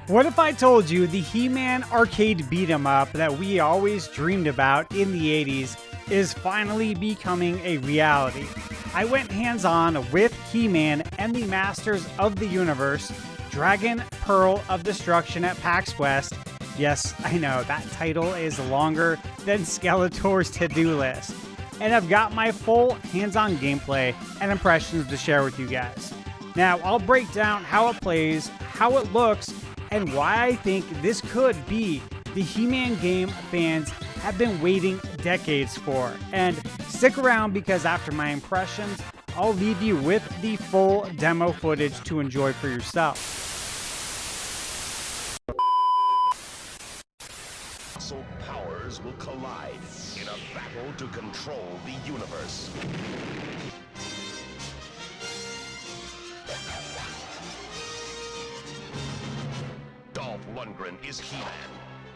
What if I told you the He-Man arcade beat-em-up that we always dreamed about in the 80s is finally becoming a reality? I went hands-on with He-Man and the Masters of the Universe, Dragon Pearl of Destruction at PAX West. Yes, I know, that title is longer than Skeletor's to-do list. And I've got my full hands-on gameplay and impressions to share with you guys. Now, I'll break down how it plays, how it looks, and why I think this could be the He-Man game fans have been waiting decades for. And stick around because after my impressions, I'll leave you with the full demo footage to enjoy for yourself. Colossal powers will collide in a battle to control the universe. Dolph Lundgren is He-Man,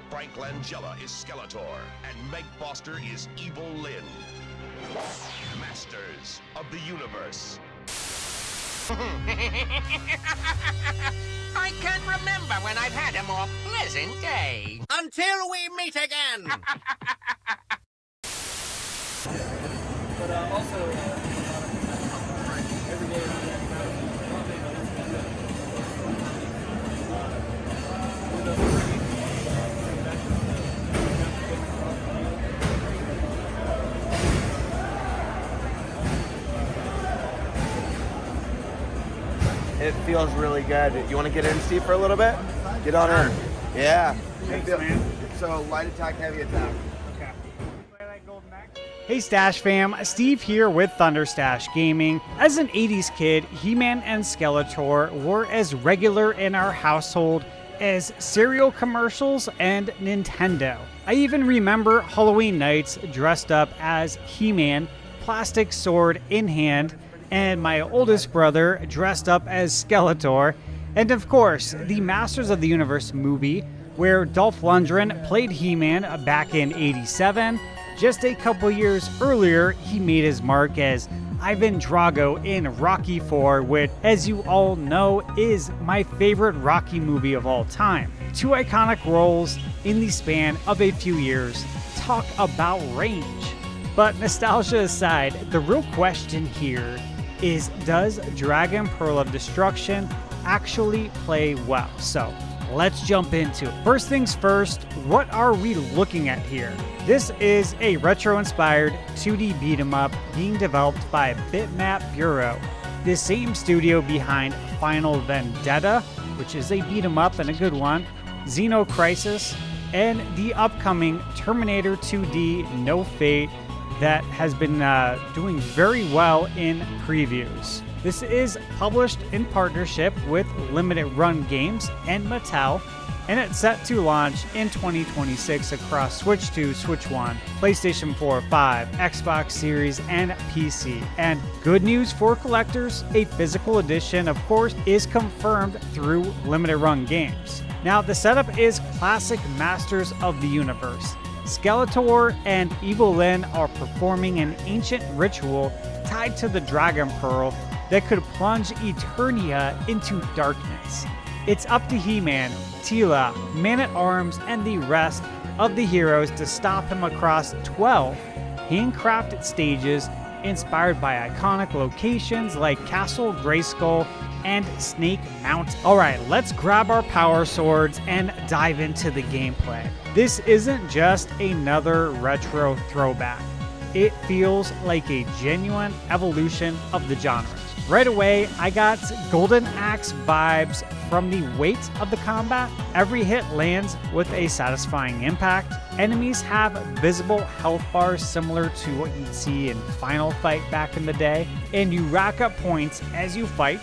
Frank Langella is Skeletor, and Meg Foster is Evil Lynn. Masters of the Universe. I can't remember when I've had a more pleasant day. Until we meet again! But also, every day it feels really good. You want to get in, Steve, for a little bit? Get on in. Yeah. Thanks, man. So, light attack, heavy attack. Okay. Hey Stash fam, Steve here with ThunderStash Gaming. As an 80s kid, He-Man and Skeletor were as regular in our household as cereal commercials and Nintendo. I even remember Halloween nights dressed up as He-Man, plastic sword in hand, and my oldest brother dressed up as Skeletor, and of course, the Masters of the Universe movie, where Dolph Lundgren played He-Man back in '87. Just a couple years earlier, he made his mark as Ivan Drago in Rocky IV, which, as you all know, is my favorite Rocky movie of all time. Two iconic roles in the span of a few years. Talk about range. But nostalgia aside, the real question here is, does Dragon Pearl of Destruction actually play well? So let's jump into it. First things first, what are we looking at here? This is a retro-inspired 2D beat-em-up being developed by Bitmap Bureau, the same studio behind Final Vendetta, which is a beat-em-up and a good one, Xeno Crisis, and the upcoming Terminator 2D No Fate that has been doing very well in previews. This is published in partnership with Limited Run Games and Mattel, and it's set to launch in 2026 across Switch 2, Switch 1, PlayStation 4, 5, Xbox Series, and PC. And good news for collectors, a physical edition, of course, is confirmed through Limited Run Games. Now, the setup is classic Masters of the Universe. Skeletor and Evil Lynn are performing an ancient ritual tied to the Dragon Pearl that could plunge Eternia into darkness. It's up to He-Man, Teela, Man-at-Arms, and the rest of the heroes to stop him across 12 handcrafted stages inspired by iconic locations like Castle Grayskull and Snake Mountain. Alright, let's grab our power swords and dive into the gameplay. This isn't just another retro throwback. It feels like a genuine evolution of the genre. Right away, I got Golden Axe vibes from the weight of the combat. Every hit lands with a satisfying impact. Enemies have visible health bars similar to what you'd see in Final Fight back in the day, and you rack up points as you fight.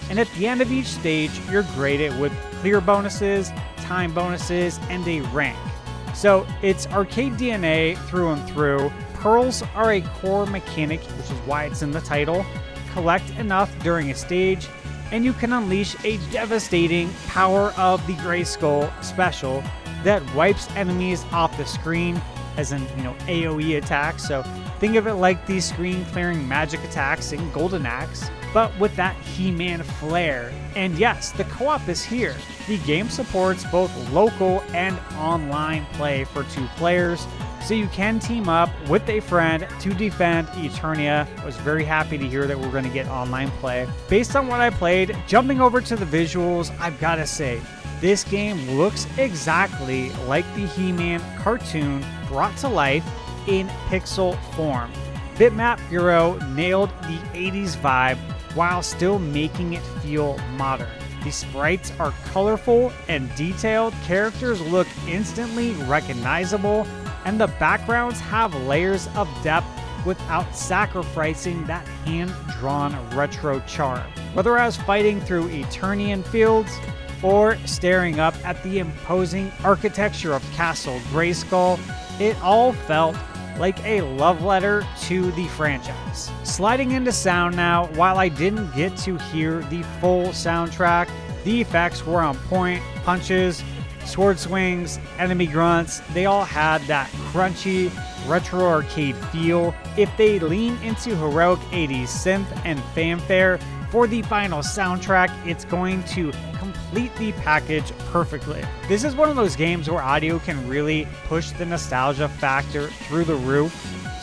And at the end of each stage, you're graded with clear bonuses, time bonuses, and a rank. So it's arcade DNA through and through. Pearls are a core mechanic, which is why it's in the title. Collect enough during a stage, and you can unleash a devastating Power of the Grayskull special that wipes enemies off the screen, as in, AoE attacks. So think of it like these screen clearing magic attacks in Golden Axe. but with that He-Man flair. And yes, the co-op is here. The game supports both local and online play for 2 players, so you can team up with a friend to defend Eternia. I was very happy to hear that we're going to get online play. Based on what I played, jumping over to the visuals, I've got to say, this game looks exactly like the He-Man cartoon brought to life in pixel form. Bitmap Bureau nailed the 80s vibe while still making it feel modern. The sprites are colorful and detailed, characters look instantly recognizable, and the backgrounds have layers of depth without sacrificing that hand-drawn retro charm. Whether I was fighting through Eternian fields or staring up at the imposing architecture of Castle Grayskull, it all felt like a love letter to the franchise. Sliding into sound now, while I didn't get to hear the full soundtrack, the effects were on point. Punches, sword swings, enemy grunts, they all had that crunchy, retro arcade feel. If they lean into heroic 80s synth and fanfare for the final soundtrack, it's going to complete the package perfectly. This is one of those games where audio can really push the nostalgia factor through the roof,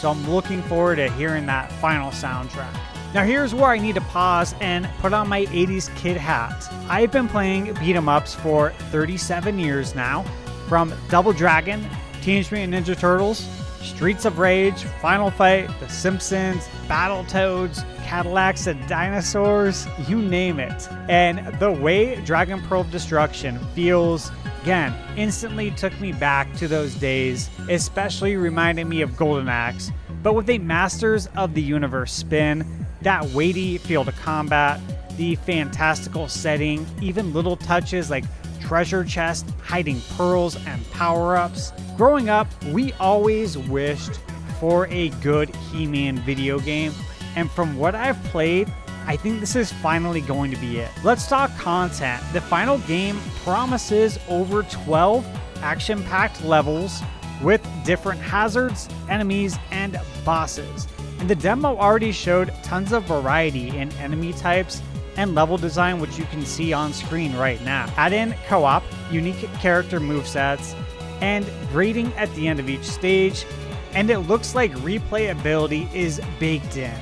so I'm looking forward to hearing that final soundtrack. Now here's where I need to pause and put on my 80s kid hat. I've been playing beat-em-ups for 37 years now, from Double Dragon, Teenage Mutant Ninja Turtles, Streets of Rage, Final Fight, The Simpsons, Battletoads, Cadillacs and Dinosaurs, you name it. And the way Dragon Pearl of Destruction feels, again, instantly took me back to those days, especially reminding me of Golden Axe, but with a Masters of the Universe spin, that weighty field of combat, the fantastical setting, even little touches like treasure chest hiding pearls and power-ups. Growing up, we always wished for a good He-Man video game, and from what I've played, I think this is finally going to be it. Let's talk content. The final game promises over 12 action-packed levels with different hazards, enemies, and bosses. And the demo already showed tons of variety in enemy types and level design, which you can see on screen right now. Add in co-op, unique character movesets, and grading at the end of each stage, and it looks like replayability is baked in.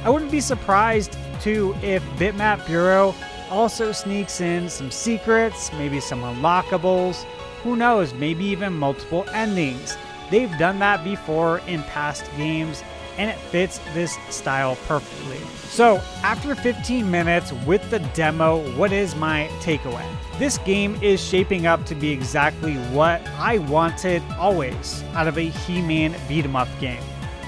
I wouldn't be surprised too if Bitmap Bureau also sneaks in some secrets, maybe some unlockables, who knows, maybe even multiple endings. They've done that before in past games, and it fits this style perfectly. So after 15 minutes with the demo, what is my takeaway? This game is shaping up to be exactly what I wanted always out of a He-Man beat-em-up game.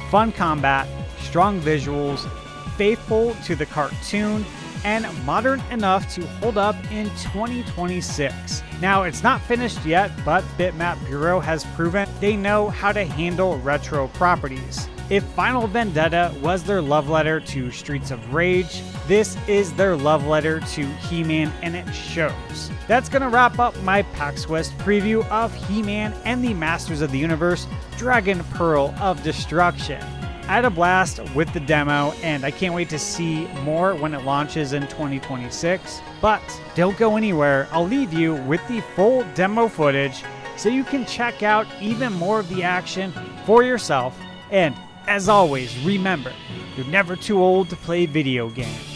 Fun combat, strong visuals, faithful to the cartoon, and modern enough to hold up in 2026. Now, it's not finished yet, but Bitmap Bureau has proven they know how to handle retro properties. If Final Vendetta was their love letter to Streets of Rage, this is their love letter to He-Man, and it shows. That's gonna wrap up my PAX West preview of He-Man and the Masters of the Universe Dragon Pearl of Destruction. I had a blast with the demo, and I can't wait to see more when it launches in 2026. But don't go anywhere. I'll leave you with the full demo footage so you can check out even more of the action for yourself. And as always, remember, you're never too old to play video games.